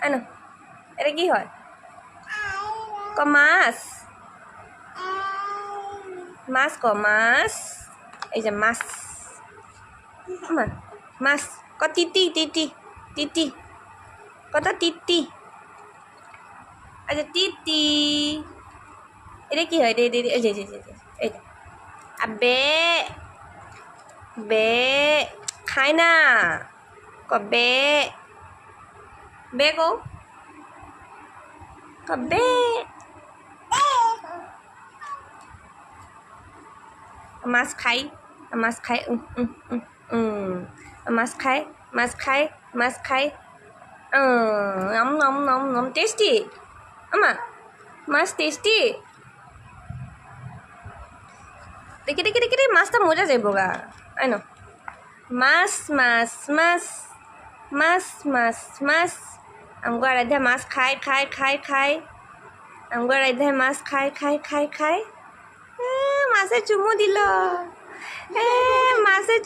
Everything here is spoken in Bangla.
আনো, এটা কি হয়? ক মাছ, মাছ ক মাছ, এই যে মাছ, মাছ ক তিতি তিতি তিতি, কত তিতি, আচ্ছা তিতি, এটা কি হয়? এই যে এই বে, বে খায় না, ক বে, বে ক বে, মাছ খাই, মাছ খাই, মাছ খাই, মাছ খাই, মাছ খাই, নম নম নম নম, টেস্টি মাছ টেস্টি, দেখি দেখি দেখি দেখি মাছটা মজা যাইব গা, আই ন মাছ মাছ মাছ মাছ মাছ মাছ, আমগো আরাধ্যা মাছ খায় খায় খায় খায়, আমগো আরাধ্যা মাছ খায় খায় খায় খায়, মাছের চুমু দিল, মাছের